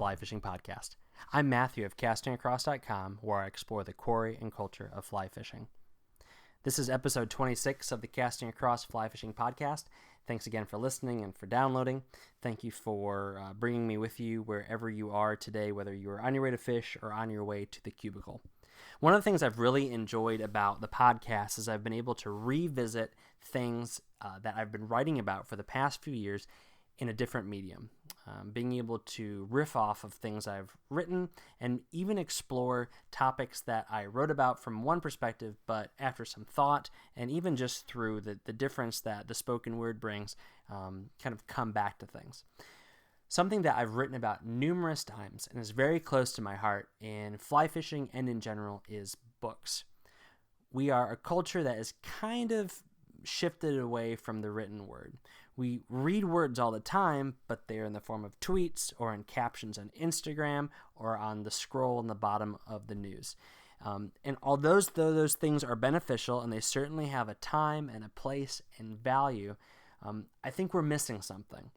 Fly Fishing Podcast. I'm Matthew of castingacross.com, where I explore the quarry and culture of fly fishing. This is episode 26 of the Casting Across Fly Fishing Podcast. Thanks again for listening and for downloading. Thank you for bringing me with you wherever you are today, whether you are on your way to fish or on your way to the cubicle. One of the things I've really enjoyed about the podcast is I've been able to revisit things that I've been writing about for the past few years in a different medium. Being able to riff off of things I've written and even explore topics that I wrote about from one perspective, but after some thought and even just through the difference that the spoken word brings, kind of come back to things. Something that I've written about numerous times and is very close to my heart in fly fishing and in general is books. We are a culture that is kind of shifted away from the written word. We read words all the time, but they're in the form of tweets or in captions on Instagram or on the scroll in the bottom of the news. And although those things are beneficial and they certainly have a time and a place and value, I think we're missing something.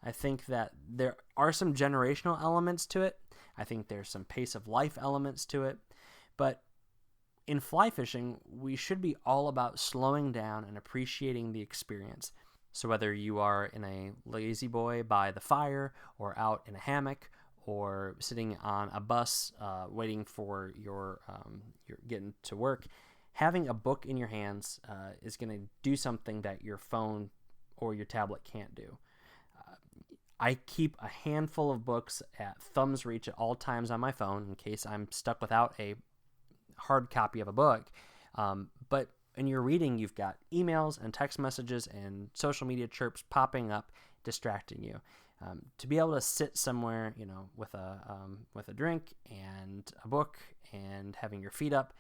I think that there are some generational elements to it. I think there's some pace of life elements to it. But in fly fishing, we should be all about slowing down and appreciating the experience. So whether you are in a lazy boy by the fire or out in a hammock or sitting on a bus waiting for your getting to work, having a book in your hands is going to do something that your phone or your tablet can't do. I keep a handful of books at thumb's reach at all times on my phone in case I'm stuck without a hard copy of a book. But when you're reading, you've got emails and text messages and social media chirps popping up, distracting you. To be able to sit somewhere, with a drink and a book and having your feet up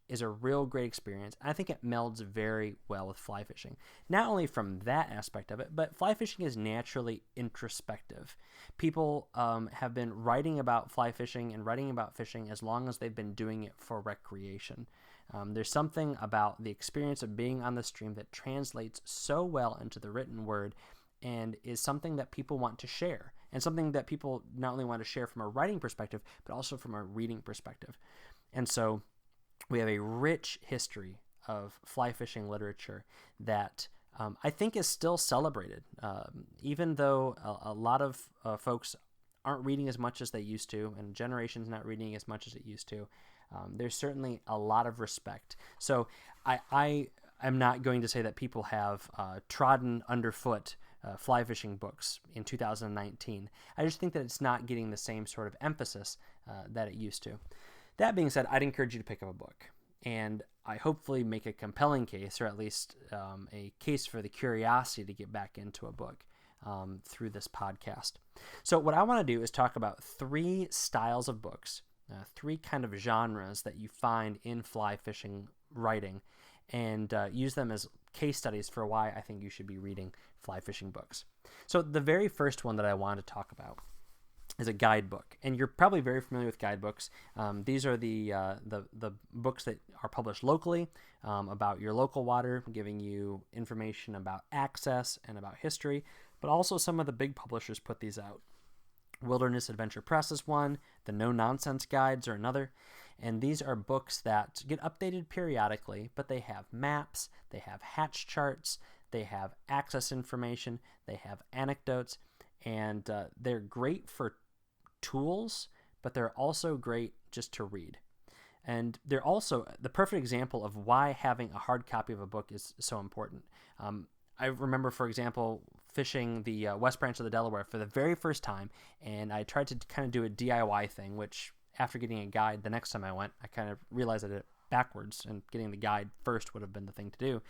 is a real great experience. I think it melds very well with fly fishing. Not only from that aspect of it, but fly fishing is naturally introspective. People have been writing about fly fishing and writing about fishing as long as they've been doing it for recreation. There's something about the experience of being on the stream that translates so well into the written word and is something that people want to share, and something that people not only want to share from a writing perspective, but also from a reading perspective. And so we have a rich history of fly fishing literature that I think is still celebrated, even though a lot of folks aren't reading as much as they used to, and generations not reading as much as it used to. There's certainly a lot of respect. So I am not going to say that people have trodden underfoot fly fishing books in 2019. I just think that it's not getting the same sort of emphasis that it used to. That being said, I'd encourage you to pick up a book, and I hopefully make a compelling case, or at least a case for the curiosity to get back into a book through this podcast. So what I want to do is talk about three styles of books, three kind of genres that you find in fly fishing writing, and use them as case studies for why I think you should be reading fly fishing books. So the very first one that I want to talk about is a guidebook, and you're probably very familiar with guidebooks. These are the books that are published locally about your local water, giving you information about access and about history, but also some of the big publishers put these out. Wilderness Adventure Press is one, the No Nonsense Guides are another, and these are books that get updated periodically, but they have maps, they have hatch charts, they have access information, they have anecdotes, and they're great for tools, but they're also great just to read. And they're also the perfect example of why having a hard copy of a book is so important. I remember, for example, fishing the West Branch of the Delaware for the very first time, and I tried to kind of do a DIY thing, which after getting a guide the next time I went, I kind of realized I did it backwards, and getting the guide first would have been the thing to do.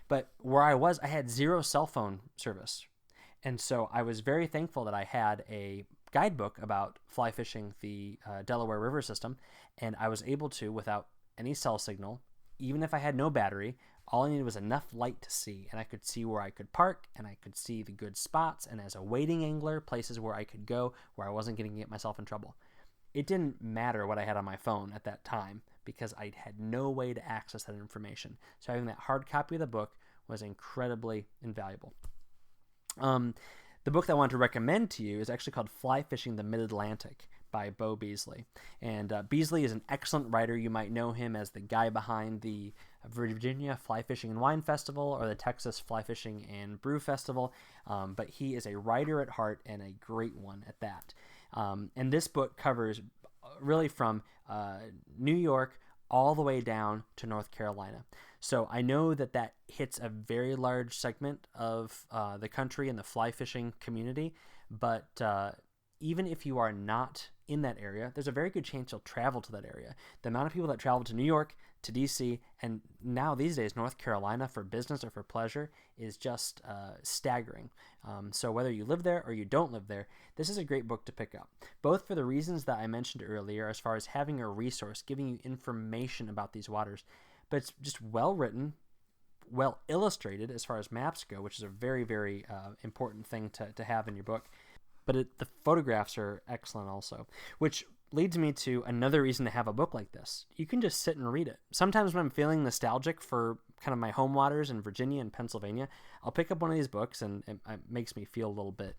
But where I was, I had zero cell phone service. And so I was very thankful that I had a guidebook about fly fishing the Delaware River system, and I was able to, without any cell signal, even if I had no battery, all I needed was enough light to see, and I could see where I could park, and I could see the good spots, and as a wading angler, places where I could go where I wasn't going to get myself in trouble. It didn't matter what I had on my phone at that time because I had no way to access that information. So having that hard copy of the book was incredibly invaluable. The book that I want to recommend to you is actually called Fly Fishing the Mid-Atlantic by Bo Beasley. And Beasley is an excellent writer. You might know him as the guy behind the Virginia Fly Fishing and Wine Festival or the Texas Fly Fishing and Brew Festival. But he is a writer at heart and a great one at that. And this book covers really from New York all the way down to North Carolina. So I know that hits a very large segment of the country and the fly fishing community, but even if you are not in that area, there's a very good chance you'll travel to that area. The amount of people that travel to New York, to DC, and now these days North Carolina for business or for pleasure is just staggering. So whether you live there or you don't live there, this is a great book to pick up, both for the reasons that I mentioned earlier as far as having a resource, giving you information about these waters, but it's just well written, well illustrated as far as maps go, which is a very, very important thing to have in your book. But the photographs are excellent also, which leads me to another reason to have a book like this. You can just sit and read it. Sometimes when I'm feeling nostalgic for kind of my home waters in Virginia and Pennsylvania, I'll pick up one of these books and it makes me feel a little bit,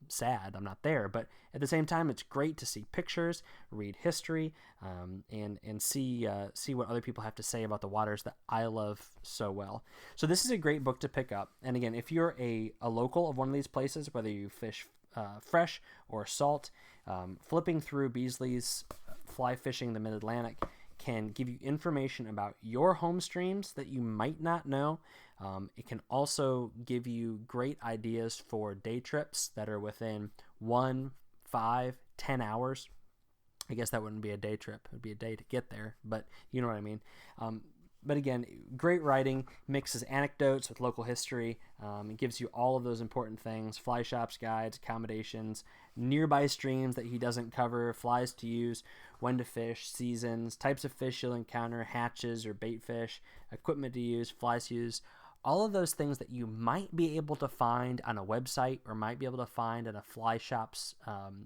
sad. I'm not there. But at the same time, it's great to see pictures, read history, and see what other people have to say about the waters that I love so well. So this is a great book to pick up. And again, if you're a local of one of these places, whether you fish fresh or salt, flipping through Beasley's Fly Fishing the Mid-Atlantic can give you information about your home streams that you might not know. It can also give you great ideas for day trips that are within 1, 5, 10 hours. I guess that wouldn't be a day trip. It would be a day to get there, but you know what I mean. But again, great writing, mixes anecdotes with local history. It gives you all of those important things: fly shops, guides, accommodations, nearby streams that he doesn't cover, flies to use, when to fish, seasons, types of fish you'll encounter, hatches or bait fish, equipment to use, flies to use. All of those things that you might be able to find on a website or might be able to find at a fly shop's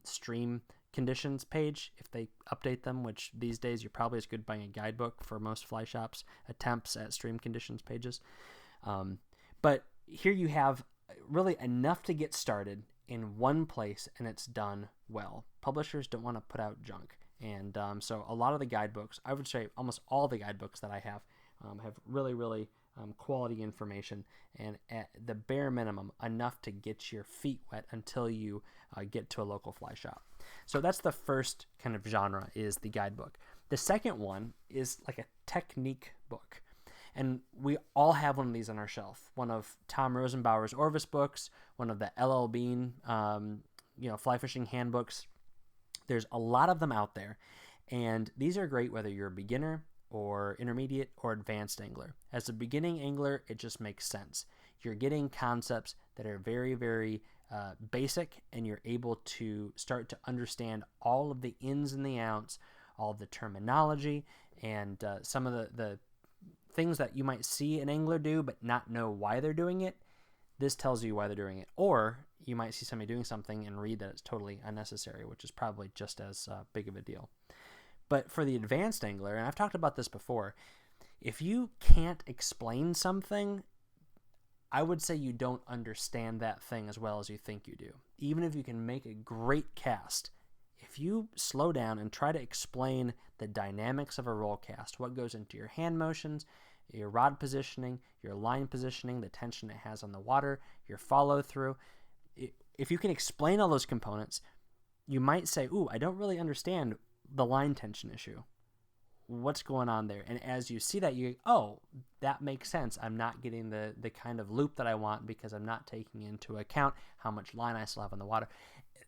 stream conditions page if they update them, which these days you're probably as good buying a guidebook for most fly shops attempts at stream conditions pages. But here you have really enough to get started in one place, and it's done well. Publishers don't want to put out junk, and so a lot of the guidebooks, I would say almost all the guidebooks that I have really, really quality information, and at the bare minimum enough to get your feet wet until you get to a local fly shop. So that's the first kind of genre, is the guidebook. The second one is like a technique book, and we all have one of these on our shelf. One of Tom Rosenbauer's Orvis books, one of the L.L. Bean fly fishing handbooks. There's a lot of them out there, and these are great whether you're a beginner or intermediate or advanced angler. As a beginning angler, it just makes sense. You're getting concepts that are very, very basic, and you're able to start to understand all of the ins and the outs, all of the terminology, and some of the things that you might see an angler do but not know why they're doing it. This tells you why they're doing it. Or you might see somebody doing something and read that it's totally unnecessary, which is probably just as big of a deal. But for the advanced angler, and I've talked about this before, if you can't explain something, I would say you don't understand that thing as well as you think you do. Even if you can make a great cast, if you slow down and try to explain the dynamics of a roll cast, what goes into your hand motions, your rod positioning, your line positioning, the tension it has on the water, your follow through, if you can explain all those components, you might say, ooh, I don't really understand the line tension issue. What's going on there? And as you see that, you go, oh, that makes sense. I'm not getting the kind of loop that I want because I'm not taking into account how much line I still have on the water.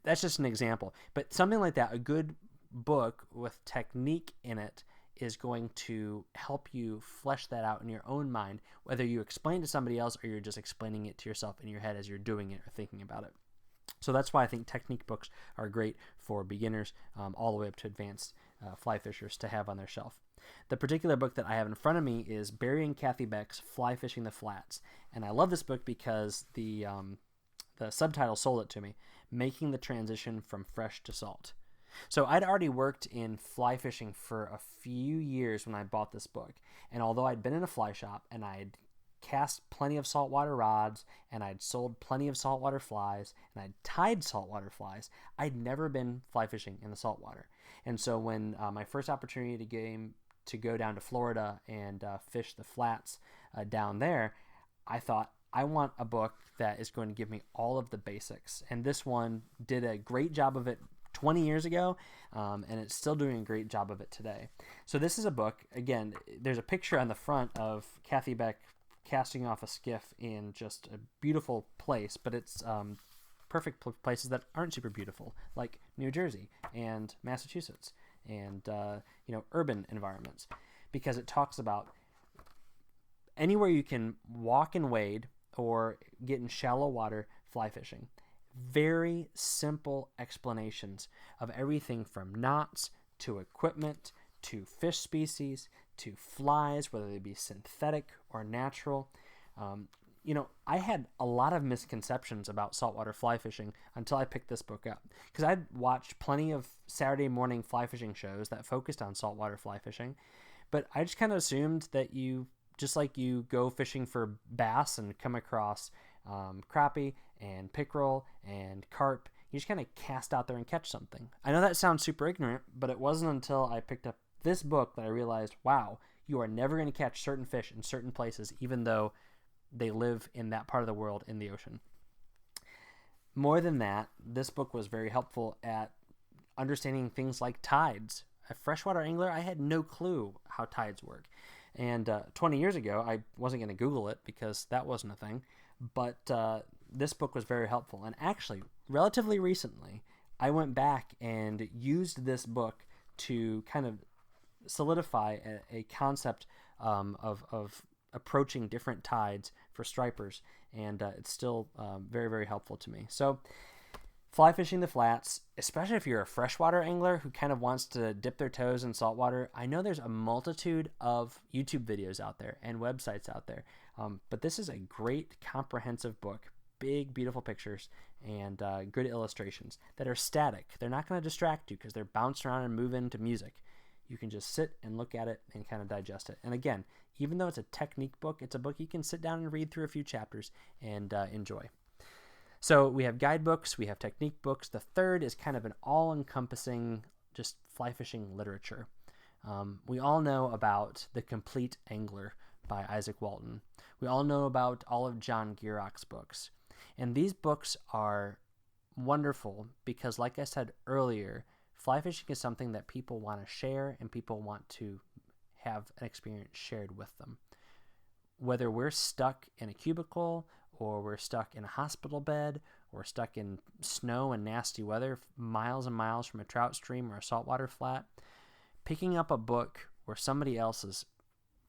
That's just an example. But something like that, a good book with technique in it, is going to help you flesh that out in your own mind, whether you explain to somebody else or you're just explaining it to yourself in your head as you're doing it or thinking about it. So that's why I think technique books are great for beginners all the way up to advanced fly fishers to have on their shelf. The particular book that I have in front of me is Barry and Kathy Beck's Fly Fishing the Flats. And I love this book because the subtitle sold it to me, Making the Transition from Fresh to Salt. So I'd already worked in fly fishing for a few years when I bought this book. And although I'd been in a fly shop and I'd cast plenty of saltwater rods, and I'd sold plenty of saltwater flies, and I'd tied saltwater flies. I'd never been fly fishing in the saltwater. And so when my first opportunity to go down to Florida and fish the flats down there, I thought, I want a book that is going to give me all of the basics. And this one did a great job of it 20 years ago, and it's still doing a great job of it today. So this is a book. Again, there's a picture on the front of Kathy Beck casting off a skiff in just a beautiful place, but it's perfect places that aren't super beautiful, like New Jersey and Massachusetts and urban environments, because it talks about anywhere you can walk and wade or get in shallow water fly fishing. Very simple explanations of everything from knots to equipment to fish species to flies, whether they be synthetic or natural. I had a lot of misconceptions about saltwater fly fishing until I picked this book up, because I'd watched plenty of Saturday morning fly fishing shows that focused on saltwater fly fishing, but I just kind of assumed that just like you go fishing for bass and come across crappie and pickerel and carp, you just kind of cast out there and catch something. I know that sounds super ignorant, but it wasn't until I picked up this book that I realized, wow, you are never going to catch certain fish in certain places, even though they live in that part of the world in the ocean. More than that, this book was very helpful at understanding things like tides. A freshwater angler, I had no clue how tides work. And 20 years ago, I wasn't going to Google it because that wasn't a thing. But this book was very helpful. And actually, relatively recently, I went back and used this book to kind of solidify a concept of approaching different tides for stripers. And it's still very, very helpful to me. So fly fishing the flats, especially if you're a freshwater angler who kind of wants to dip their toes in saltwater, I know there's a multitude of YouTube videos out there and websites out there. But this is a great comprehensive book, big, beautiful pictures and good illustrations that are static. They're not going to distract you because they're bouncing around and moving to music. You can just sit and look at it and kind of digest it. And again, even though it's a technique book, it's a book you can sit down and read through a few chapters and enjoy. So we have guidebooks, we have technique books. The third is kind of an all-encompassing just fly fishing literature. We all know about The Complete Angler by Isaac Walton. We all know about all of John Gierach's books. And these books are wonderful because, like I said earlier, fly fishing is something that people want to share and people want to have an experience shared with them. Whether we're stuck in a cubicle or we're stuck in a hospital bed or stuck in snow and nasty weather miles and miles from a trout stream or a saltwater flat, picking up a book where somebody else is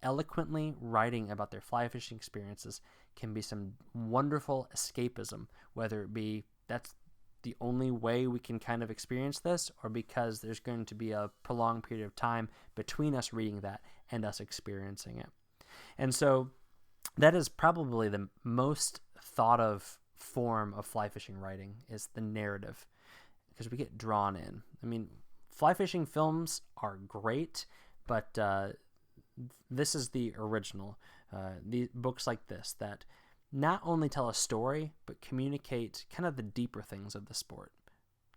eloquently writing about their fly fishing experiences can be some wonderful escapism, whether it be that's the only way we can kind of experience this, or because there's going to be a prolonged period of time between us reading that and us experiencing it. And so that is probably the most thought of form of fly fishing writing, is the narrative, because we get drawn in. I mean, fly fishing films are great, but this is the original. The books like this that not only tell a story, but communicate kind of the deeper things of the sport.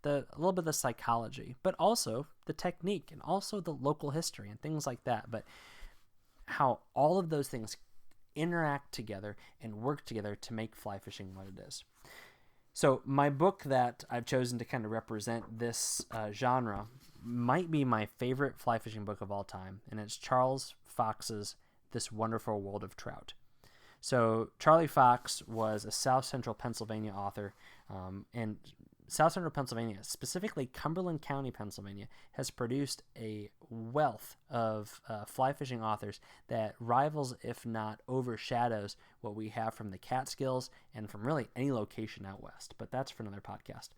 A little bit of the psychology, but also the technique and also the local history and things like that. But how all of those things interact together and work together to make fly fishing what it is. So my book that I've chosen to kind of represent this genre might be my favorite fly fishing book of all time, and it's Charles Fox's This Wonderful World of Trout. So Charlie Fox was a South Central Pennsylvania author, and South Central Pennsylvania, specifically Cumberland County, Pennsylvania, has produced a wealth of fly fishing authors that rivals, if not overshadows, what we have from the Catskills and from really any location out west. But that's for another podcast.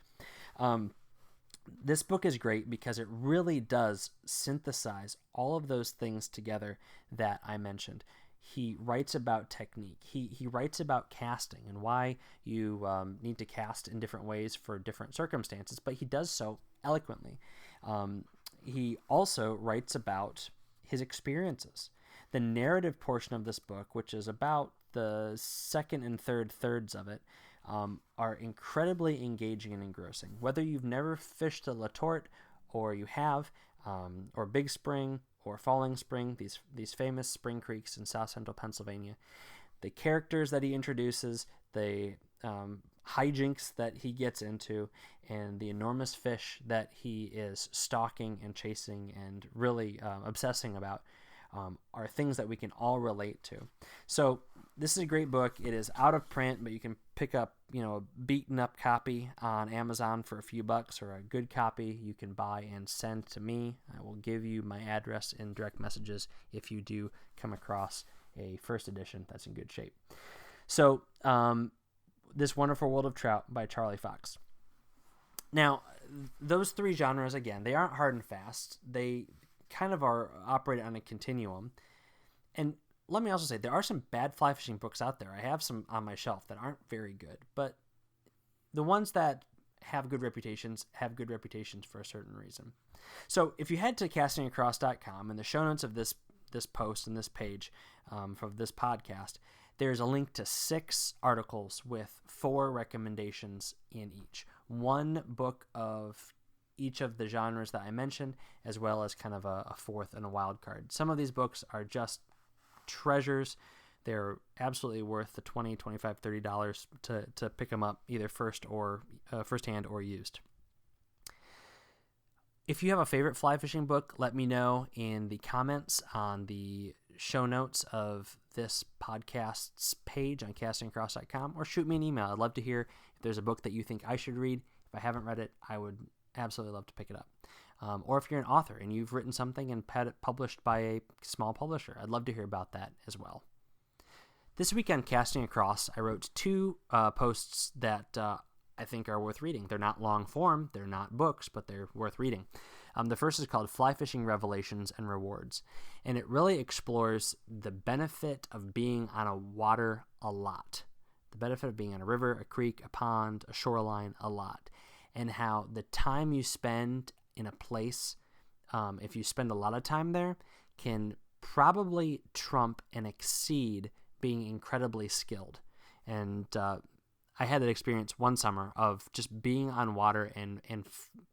This book is great because it really does synthesize all of those things together that I mentioned. He writes about technique. He writes about casting and why you need to cast in different ways for different circumstances, but he does so eloquently. He also writes about his experiences. The narrative portion of this book, which is about the second and third thirds of it, are incredibly engaging and engrossing. Whether you've never fished a La Torte, or you have, or Big Spring, or Falling Spring, these famous spring creeks in south central Pennsylvania, the characters that he introduces, the hijinks that he gets into, and the enormous fish that he is stalking and chasing and really obsessing about are things that we can all relate to. So this is a great book. It is out of print, but you can pick up, a beaten up copy on Amazon for a few bucks, or a good copy you can buy and send to me. I will give you my address in direct messages if you do come across a first edition that's in good shape. So This Wonderful World of Trout by Charlie Fox. Now, those three genres, again, they aren't hard and fast. They kind of are operated on a continuum. And let me also say, there are some bad fly fishing books out there. I have some on my shelf that aren't very good, but the ones that have good reputations for a certain reason. So if you head to castingacross.com, in the show notes of this post and this page for this podcast, there's a link to 6 articles with 4 recommendations in each. 1 book of each of the genres that I mentioned, as well as kind of a fourth and a wild card. Some of these books are just treasures. They're absolutely worth the $20, $25, $30 to pick them up, either firsthand or used. If you have a favorite fly fishing book, let me know in the comments on the show notes of this podcast's page on castingacross.com, or shoot me an email. I'd love to hear if there's a book that you think I should read. If I haven't read it, I would absolutely love to pick it up. Or if you're an author and you've written something and had it published by a small publisher, I'd love to hear about that as well. This week on Casting Across, I wrote 2 posts that I think are worth reading. They're not long form, they're not books, but they're worth reading. The first is called Fly Fishing Revelations and Rewards, and it really explores the benefit of being on a water a lot. The benefit of being on a river, a creek, a pond, a shoreline a lot, and how the time you spend in a place, if you spend a lot of time there, can probably trump and exceed being incredibly skilled. And I had that experience one summer of just being on water and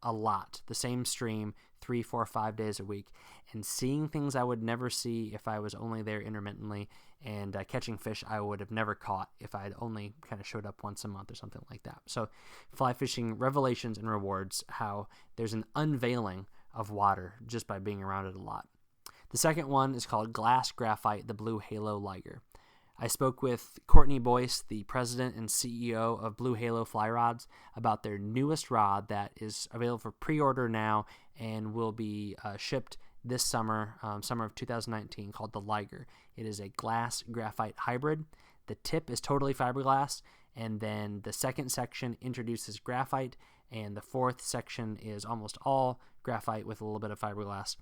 a lot, the same stream, 3, 4, 5 days a week, and seeing things I would never see if I was only there intermittently, and catching fish I would have never caught if I had only kind of showed up once a month or something like that. So Fly Fishing Revelations and Rewards, how there's an unveiling of water just by being around it a lot. The second one is called Glass Graphite, the Blue Halo Liger. I spoke with Courtney Boyce, the president and CEO of Blue Halo Fly Rods, about their newest rod that is available for pre-order now and will be shipped this summer, summer of 2019, called the Liger. It is a glass graphite hybrid. The tip is totally fiberglass, and then the second section introduces graphite, and the fourth section is almost all graphite with a little bit of fiberglass.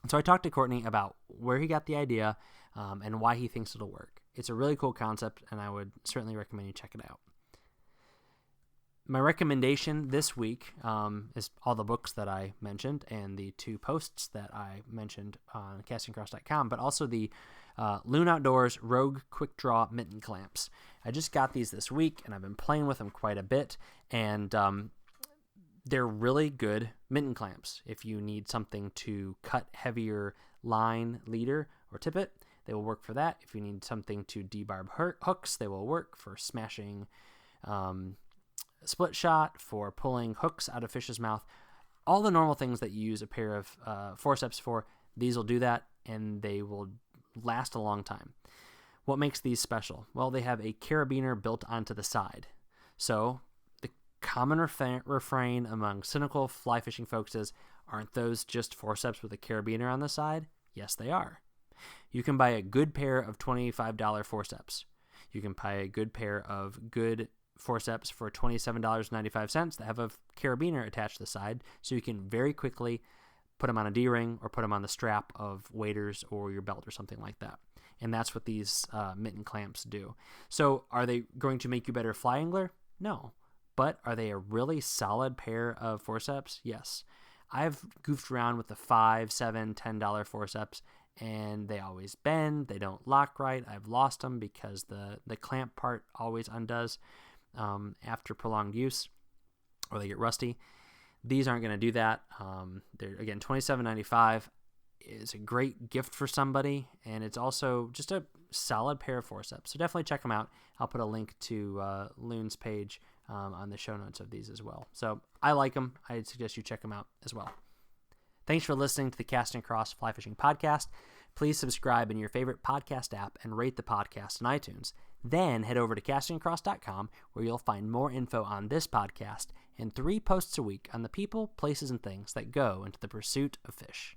So I talked to Courtney about where he got the idea and why he thinks it'll work. It's a really cool concept, and I would certainly recommend you check it out. My recommendation this week is all the books that I mentioned and the 2 posts that I mentioned on castingcross.com, but also the Loon Outdoors Rogue Quick Draw Mitten Clamps. I just got these this week, and I've been playing with them quite a bit, and they're really good mitten clamps. If you need something to cut heavier line, leader, or tippet, they will work for that. If you need something to debarb hooks, they will work for smashing split shot, for pulling hooks out of fish's mouth. All the normal things that you use a pair of forceps for, these will do that, and they will last a long time. What makes these special? Well, they have a carabiner built onto the side. So the common refrain among cynical fly fishing folks is, aren't those just forceps with a carabiner on the side? Yes, they are. You can buy a good pair of $25 forceps. You can buy a good pair of good forceps for $27.95 that have a carabiner attached to the side, so you can very quickly put them on a D-ring or put them on the strap of waders or your belt or something like that. And that's what these mitten clamps do. So are they going to make you a better fly angler? No. But are they a really solid pair of forceps? Yes. I've goofed around with the $5, $7, $10 forceps, and they always bend. They don't lock right. I've lost them because the clamp part always undoes after prolonged use, or they get rusty. These aren't going to do that. They're, again, $27.95 is a great gift for somebody, and it's also just a solid pair of forceps. So definitely check them out. I'll put a link to Loon's page on the show notes of these as well. So I like them. I'd suggest you check them out as well. Thanks for listening to the Casting Across Fly Fishing Podcast. Please subscribe in your favorite podcast app and rate the podcast on iTunes. Then head over to castingacross.com, where you'll find more info on this podcast and 3 posts a week on the people, places, and things that go into the pursuit of fish.